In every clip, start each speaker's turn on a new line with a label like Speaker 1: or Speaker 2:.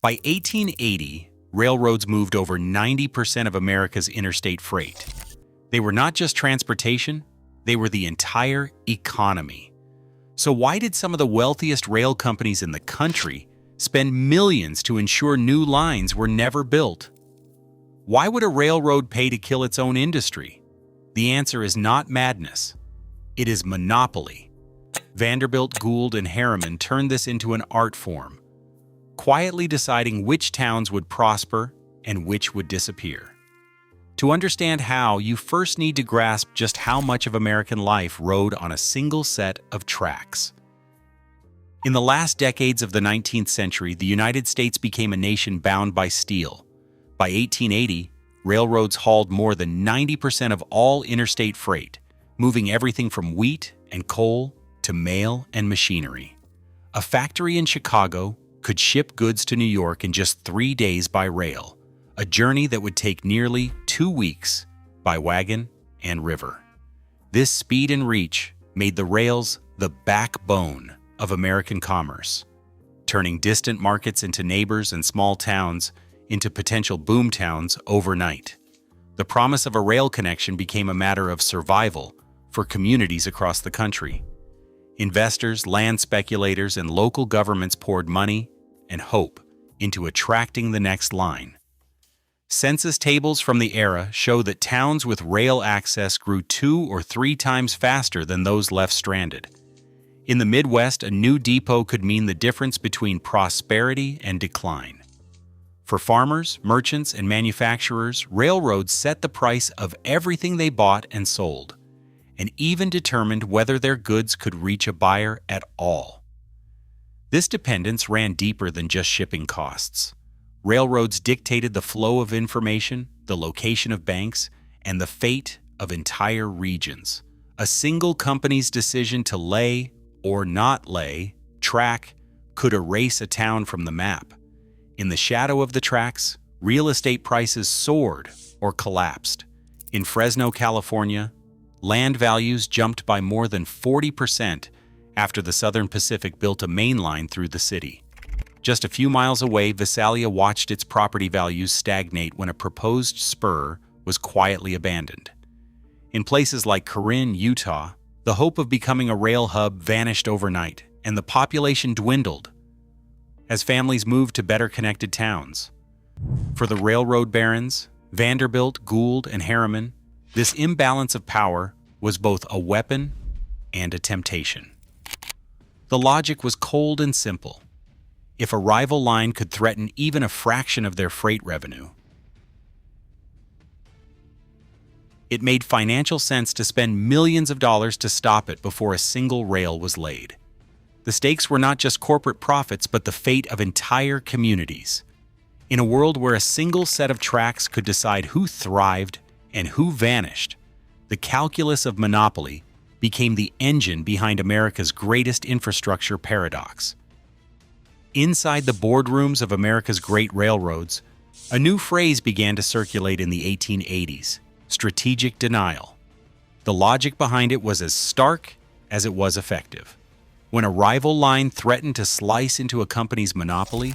Speaker 1: By 1880, railroads moved over 90% of America's interstate freight. They were not just transportation, they were the entire economy. So why did some of the wealthiest rail companies in the country spend millions to ensure new lines were never built? Why would a railroad pay to kill its own industry? The answer is not madness. It is monopoly. Vanderbilt, Gould, and Harriman turned this into an art form, quietly deciding which towns would prosper and which would disappear. To understand how, you first need to grasp just how much of American life rode on a single set of tracks. In the last decades of the 19th century, the United States became a nation bound by steel. By 1880, railroads hauled more than 90% of all interstate freight, moving everything from wheat and coal to mail and machinery. A factory in Chicago could ship goods to New York in just 3 days by rail, a journey that would take nearly 2 weeks by wagon and river. This speed and reach made the rails the backbone of American commerce, turning distant markets into neighbors and small towns into potential boom towns overnight. The promise of a rail connection became a matter of survival for communities across the country. Investors, land speculators, and local governments poured money and hope into attracting the next line. Census tables from the era show that towns with rail access grew 2 or 3 times faster than those left stranded. In the Midwest, a new depot could mean the difference between prosperity and decline. For farmers, merchants, and manufacturers, railroads set the price of everything they bought and sold, and even determined whether their goods could reach a buyer at all. This dependence ran deeper than just shipping costs. Railroads dictated the flow of information, the location of banks, and the fate of entire regions. A single company's decision to lay or not lay track could erase a town from the map. In the shadow of the tracks, real estate prices soared or collapsed. In Fresno, California, land values jumped by more than 40% after the Southern Pacific built a main line through the city. Just a few miles away, Visalia watched its property values stagnate when a proposed spur was quietly abandoned. In places like Corinne, Utah, the hope of becoming a rail hub vanished overnight, and the population dwindled as families moved to better connected towns. For the railroad barons, Vanderbilt, Gould, and Harriman, this imbalance of power was both a weapon and a temptation. The logic was cold and simple. If a rival line could threaten even a fraction of their freight revenue, it made financial sense to spend millions of dollars to stop it before a single rail was laid. The stakes were not just corporate profits, but the fate of entire communities. In a world where a single set of tracks could decide who thrived and who vanished, the calculus of monopoly became the engine behind America's greatest infrastructure paradox. Inside the boardrooms of America's great railroads, a new phrase began to circulate in the 1880s: strategic denial. The logic behind it was as stark as it was effective. When a rival line threatened to slice into a company's monopoly,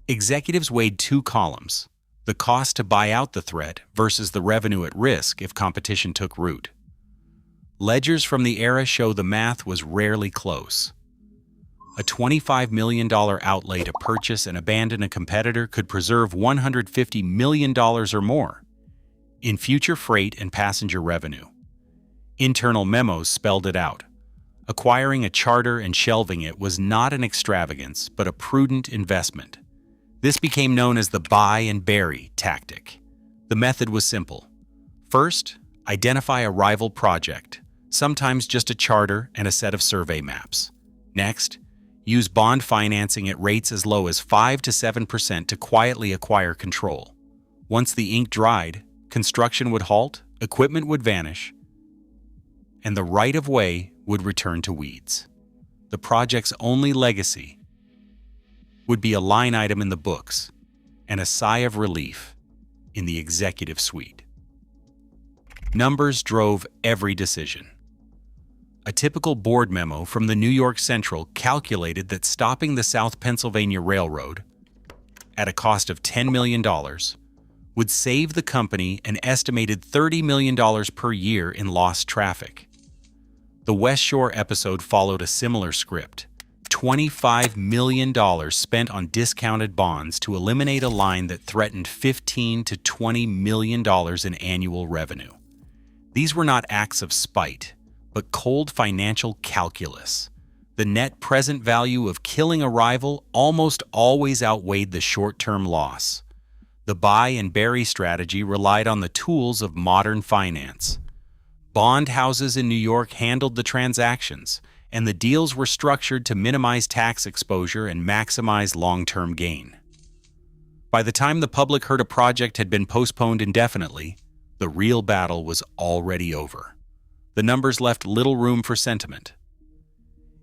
Speaker 1: executives weighed 2 columns: the cost to buy out the threat versus the revenue at risk if competition took root. Ledgers from the era show the math was rarely close. A $25 million outlay to purchase and abandon a competitor could preserve $150 million or more in future freight and passenger revenue. Internal memos spelled it out. Acquiring a charter and shelving it was not an extravagance, but a prudent investment. This became known as the buy and bury tactic. The method was simple. First, identify a rival project, sometimes just a charter and a set of survey maps. Next, use bond financing at rates as low as 5 to 7% to quietly acquire control. Once the ink dried, construction would halt, equipment would vanish, and the right-of-way would return to weeds. The project's only legacy would be a line item in the books and a sigh of relief in the executive suite. Numbers drove every decision. A typical board memo from the New York Central calculated that stopping the South Pennsylvania Railroad at a cost of $10 million, would save the company an estimated $30 million per year in lost traffic. The West Shore episode followed a similar script. $25 million spent on discounted bonds to eliminate a line that threatened $15 to $20 million in annual revenue. These were not acts of spite, but cold financial calculus. The net present value of killing a rival almost always outweighed the short-term loss. The buy and bury strategy relied on the tools of modern finance. Bond houses in New York handled the transactions, and the deals were structured to minimize tax exposure and maximize long-term gain. By the time the public heard a project had been postponed indefinitely, the real battle was already over. The numbers left little room for sentiment.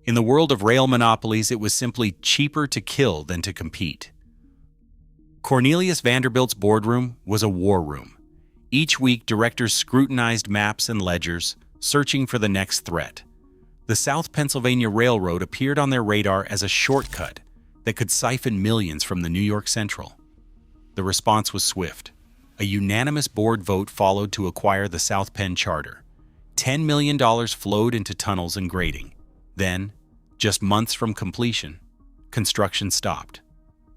Speaker 1: In the world of rail monopolies, it was simply cheaper to kill than to compete. Cornelius Vanderbilt's boardroom was a war room. Each week, directors scrutinized maps and ledgers, searching for the next threat. The South Pennsylvania Railroad appeared on their radar as a shortcut that could siphon millions from the New York Central. The response was swift. A unanimous board vote followed to acquire the South Penn charter. $10 million flowed into tunnels and grading. Then, just months from completion, construction stopped.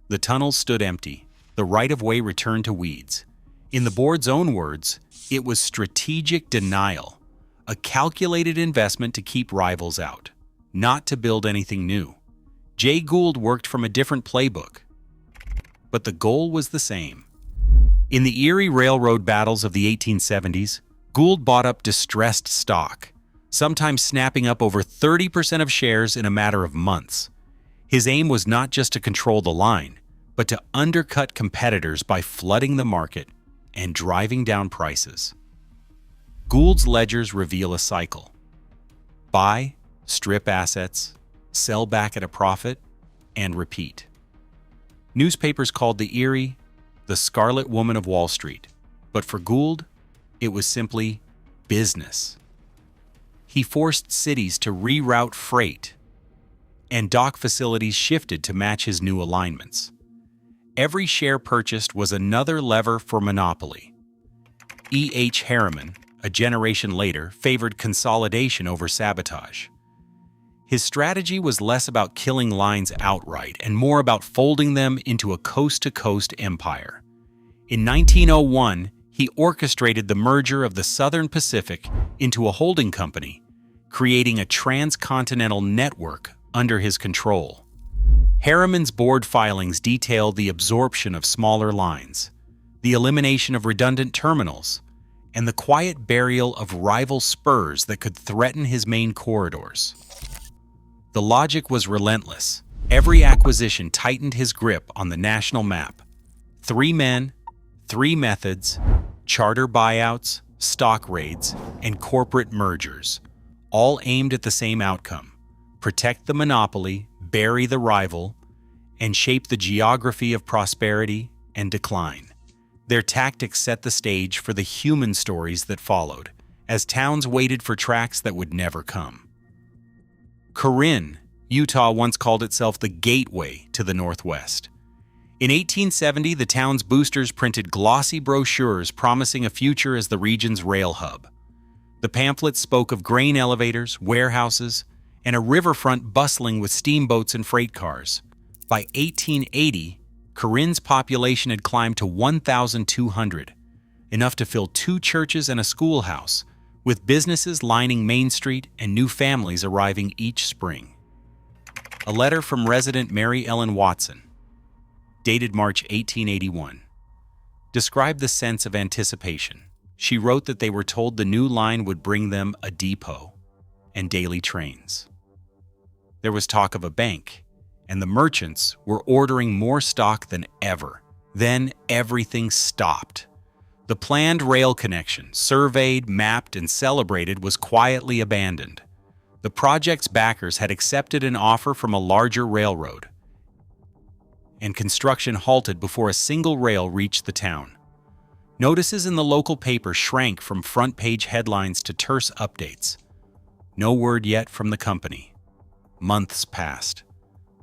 Speaker 1: The tunnels stood empty. The right-of-way returned to weeds. In the board's own words, it was strategic denial. A calculated investment to keep rivals out, not to build anything new. Jay Gould worked from a different playbook, but the goal was the same. In the Erie Railroad battles of the 1870s, Gould bought up distressed stock, sometimes snapping up over 30% of shares in a matter of months. His aim was not just to control the line, but to undercut competitors by flooding the market and driving down prices. Gould's ledgers reveal a cycle. Buy, strip assets, sell back at a profit, and repeat. Newspapers called the Erie the Scarlet Woman of Wall Street, but for Gould, it was simply business. He forced cities to reroute freight, and dock facilities shifted to match his new alignments. Every share purchased was another lever for monopoly. E. H. Harriman, a generation later, favored consolidation over sabotage. His strategy was less about killing lines outright and more about folding them into a coast-to-coast empire. In 1901, he orchestrated the merger of the Southern Pacific into a holding company, creating a transcontinental network under his control. Harriman's board filings detail the absorption of smaller lines, the elimination of redundant terminals, and the quiet burial of rival spurs that could threaten his main corridors. The logic was relentless. Every acquisition tightened his grip on the national map. 3 men, 3 methods, charter buyouts, stock raids, and corporate mergers, all aimed at the same outcome: protect the monopoly, bury the rival, and shape the geography of prosperity and decline. Their tactics set the stage for the human stories that followed, as towns waited for tracks that would never come. Corinne, Utah, once called itself the gateway to the Northwest. In 1870, the town's boosters printed glossy brochures promising a future as the region's rail hub. The pamphlets spoke of grain elevators, warehouses, and a riverfront bustling with steamboats and freight cars. By 1880, Corinne's population had climbed to 1,200, enough to fill 2 churches and a schoolhouse, with businesses lining Main Street and new families arriving each spring. A letter from resident Mary Ellen Watson, dated March 1881, described the sense of anticipation. She wrote that they were told the new line would bring them a depot and daily trains. There was talk of a bank, and the merchants were ordering more stock than ever. Then everything stopped. The planned rail connection, surveyed, mapped, and celebrated, was quietly abandoned. The project's backers had accepted an offer from a larger railroad, and construction halted before a single rail reached the town. Notices in the local paper shrank from front-page headlines to terse updates. No word yet from the company. Months passed.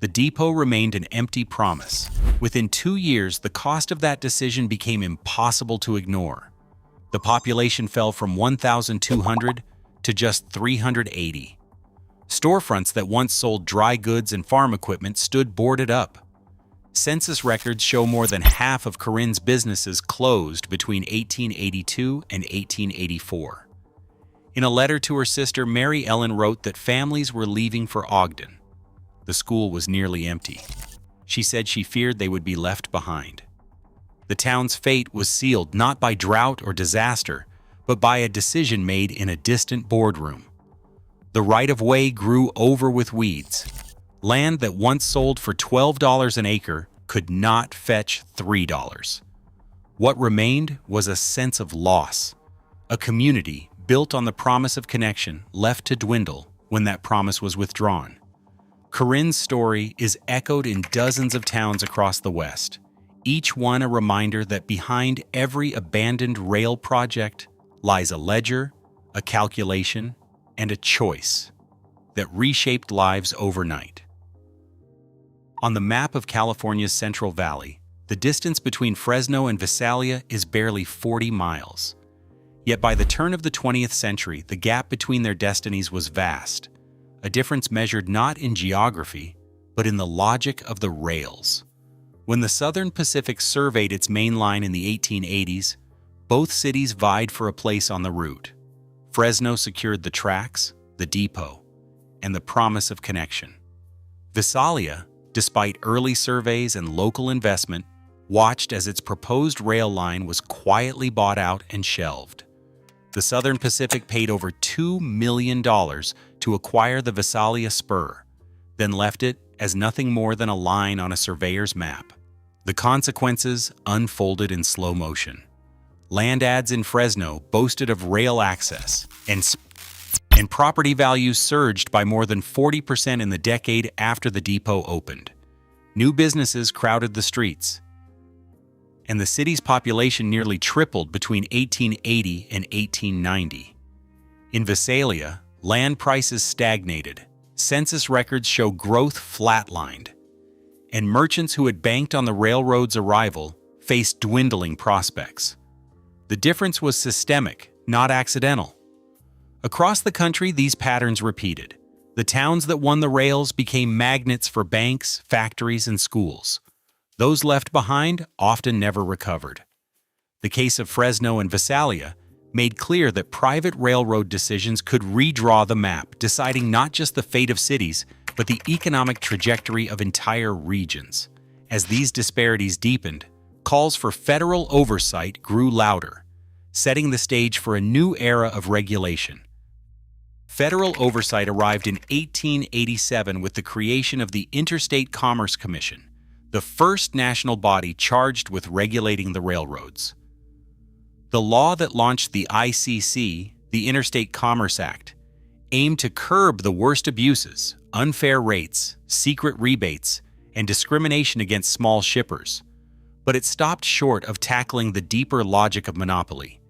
Speaker 1: the depot remained an empty promise. Within 2 years, the cost of that decision became impossible to ignore. The population fell from 1,200 to just 380. Storefronts that once sold dry goods and farm equipment stood boarded up. Census records show more than half of Corinne's businesses closed between 1882 and 1884. In a letter to her sister, Mary Ellen wrote that families were leaving for Ogden. The school was nearly empty. She said she feared they would be left behind. The town's fate was sealed not by drought or disaster, but by a decision made in a distant boardroom. The right-of-way grew over with weeds. Land that once sold for $12 an acre could not fetch $3. What remained was a sense of loss. A community built on the promise of connection left to dwindle when that promise was withdrawn. Corinne's story is echoed in dozens of towns across the West, each one a reminder that behind every abandoned rail project lies a ledger, a calculation, and a choice that reshaped lives overnight. On the map of California's Central Valley, the distance between Fresno and Visalia is barely 40 miles. Yet by the turn of the 20th century, the gap between their destinies was vast, a difference measured not in geography, but in the logic of the rails. When the Southern Pacific surveyed its main line in the 1880s, both cities vied for a place on the route. Fresno secured the tracks, the depot, and the promise of connection. Visalia, despite early surveys and local investment, watched as its proposed rail line was quietly bought out and shelved. The Southern Pacific paid over $2 million to acquire the Visalia spur, then left it as nothing more than a line on a surveyor's map. The consequences unfolded in slow motion. Land ads in Fresno boasted of rail access, and property values surged by more than 40% in the decade after the depot opened. New businesses crowded the streets, and the city's population nearly tripled between 1880 and 1890. In Visalia, land prices stagnated, census records show growth flatlined, and merchants who had banked on the railroad's arrival faced dwindling prospects. The difference was systemic, not accidental. Across the country, these patterns repeated. The towns that won the rails became magnets for banks, factories, and schools. Those left behind often never recovered. The case of Fresno and Visalia made clear that private railroad decisions could redraw the map, deciding not just the fate of cities, but the economic trajectory of entire regions. As these disparities deepened, calls for federal oversight grew louder, setting the stage for a new era of regulation. Federal oversight arrived in 1887 with the creation of the Interstate Commerce Commission, the first national body charged with regulating the railroads. The law that launched the ICC, the Interstate Commerce Act, aimed to curb the worst abuses, unfair rates, secret rebates, and discrimination against small shippers. But it stopped short of tackling the deeper logic of monopoly.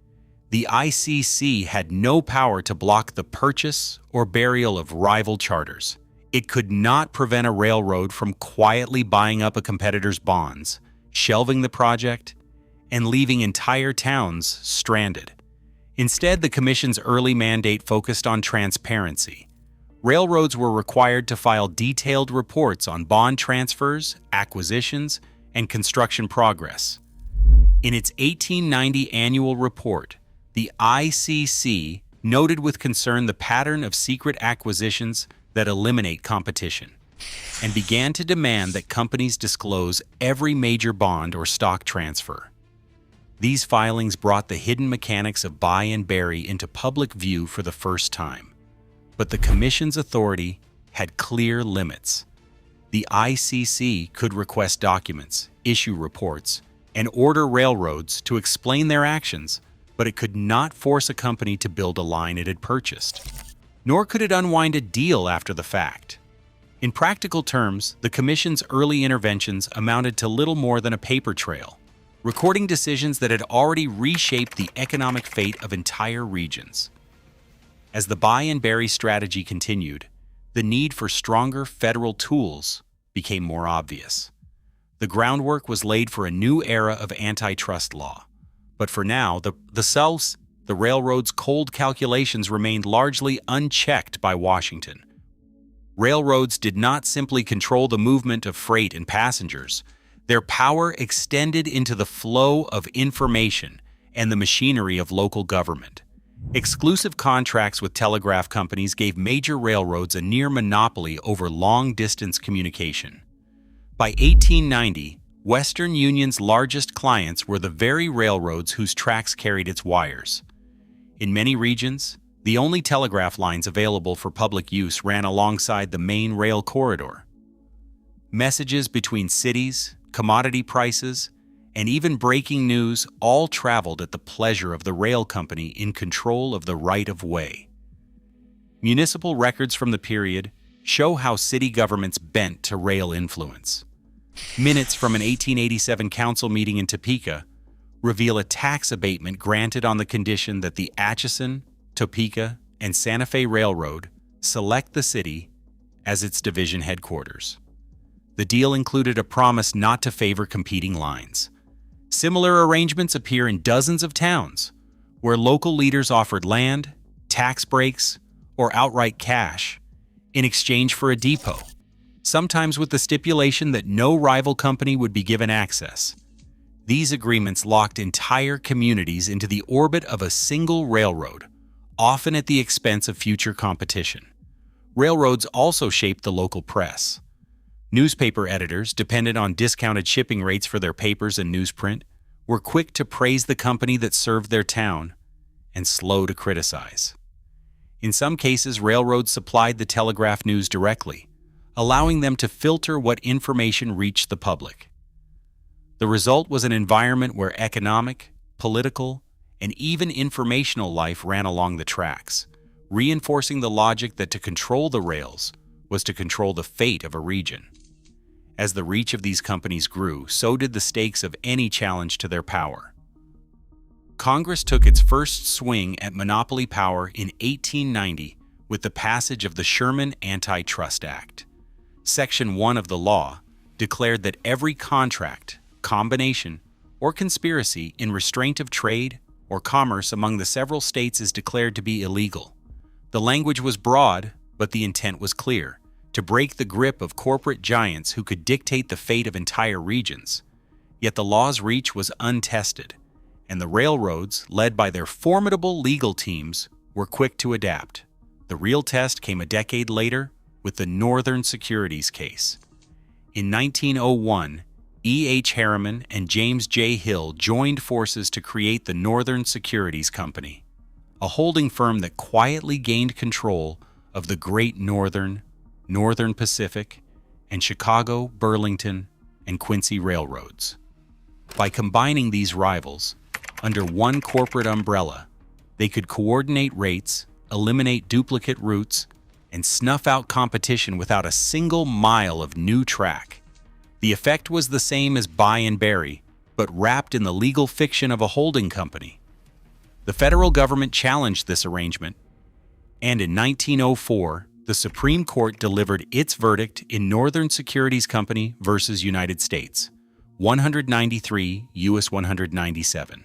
Speaker 1: The ICC had no power to block the purchase or burial of rival charters. It could not prevent a railroad from quietly buying up a competitor's bonds, shelving the project, and leaving entire towns stranded. Instead, the Commission's early mandate focused on transparency. Railroads were required to file detailed reports on bond transfers, acquisitions, and construction progress. In its 1890 annual report, the ICC noted with concern the pattern of secret acquisitions that eliminate competition, and began to demand that companies disclose every major bond or stock transfer. These filings brought the hidden mechanics of buy and bury into public view for the first time. But the Commission's authority had clear limits. The ICC could request documents, issue reports, and order railroads to explain their actions, but it could not force a company to build a line it had purchased. Nor could it unwind a deal after the fact. In practical terms, the Commission's early interventions amounted to little more than a paper trail, recording decisions that had already reshaped the economic fate of entire regions. As the buy and bury strategy continued, the need for stronger federal tools became more obvious. The groundwork was laid for a new era of antitrust law. But for now, the railroad's cold calculations remained largely unchecked by Washington. Railroads did not simply control the movement of freight and passengers. Their power extended into the flow of information and the machinery of local government. Exclusive contracts with telegraph companies gave major railroads a near monopoly over long-distance communication. By 1890, Western Union's largest clients were the very railroads whose tracks carried its wires. In many regions, the only telegraph lines available for public use ran alongside the main rail corridor. Messages between cities, commodity prices, and even breaking news all traveled at the pleasure of the rail company in control of the right-of-way. Municipal records from the period show how city governments bent to rail influence. Minutes from an 1887 council meeting in Topeka reveal a tax abatement granted on the condition that the Atchison, Topeka, and Santa Fe Railroad select the city as its division headquarters. The deal included a promise not to favor competing lines. Similar arrangements appear in dozens of towns, where local leaders offered land, tax breaks, or outright cash in exchange for a depot, sometimes with the stipulation that no rival company would be given access. These agreements locked entire communities into the orbit of a single railroad, often at the expense of future competition. Railroads also shaped the local press. Newspaper editors, dependent on discounted shipping rates for their papers and newsprint, were quick to praise the company that served their town and slow to criticize. In some cases, railroads supplied the telegraph news directly, allowing them to filter what information reached the public. The result was an environment where economic, political, and even informational life ran along the tracks, reinforcing the logic that to control the rails was to control the fate of a region. As the reach of these companies grew, so did the stakes of any challenge to their power. Congress took its first swing at monopoly power in 1890 with the passage of the Sherman Antitrust Act. Section 1 of the law declared that every contract, combination, or conspiracy in restraint of trade or commerce among the several states is declared to be illegal. The language was broad, but the intent was clear: to break the grip of corporate giants who could dictate the fate of entire regions. Yet the law's reach was untested, and the railroads, led by their formidable legal teams, were quick to adapt. The real test came a decade later with the Northern Securities case. In 1901, E. H. Harriman and James J. Hill joined forces to create the Northern Securities Company, a holding firm that quietly gained control of the Great Northern, Northern Pacific, and Chicago, Burlington, and Quincy railroads. By combining these rivals under one corporate umbrella, they could coordinate rates, eliminate duplicate routes, and snuff out competition without a single mile of new track. The effect was the same as buy and bury, but wrapped in the legal fiction of a holding company. The federal government challenged this arrangement, and in 1904, the Supreme Court delivered its verdict in Northern Securities Company versus United States, 193 U.S. 197.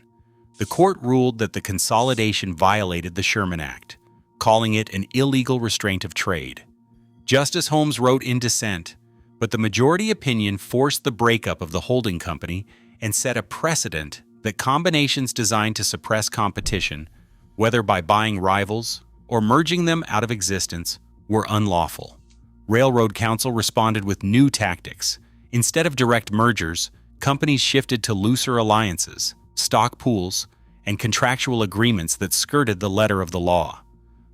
Speaker 1: The court ruled that the consolidation violated the Sherman Act, calling it an illegal restraint of trade. Justice Holmes wrote in dissent, but the majority opinion forced the breakup of the holding company and set a precedent that combinations designed to suppress competition, whether by buying rivals or merging them out of existence, were unlawful. Railroad Counsel responded with new tactics. Instead of direct mergers, companies shifted to looser alliances, stock pools, and contractual agreements that skirted the letter of the law.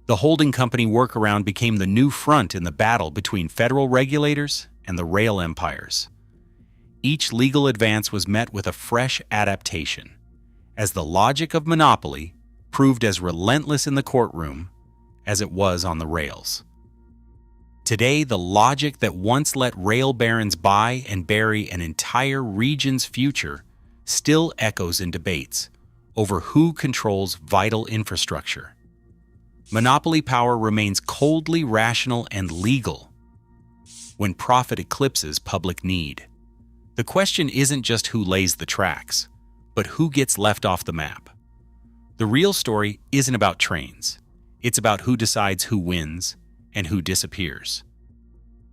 Speaker 1: The holding company workaround became the new front in the battle between federal regulators and the rail empires. Each legal advance was met with a fresh adaptation, as the logic of monopoly proved as relentless in the courtroom as it was on the rails. Today, the logic that once let rail barons buy and bury an entire region's future still echoes in debates over who controls vital infrastructure. Monopoly power remains coldly rational and legal, when profit eclipses public need. The question isn't just who lays the tracks, but who gets left off the map. The real story isn't about trains. It's about who decides who wins and who disappears.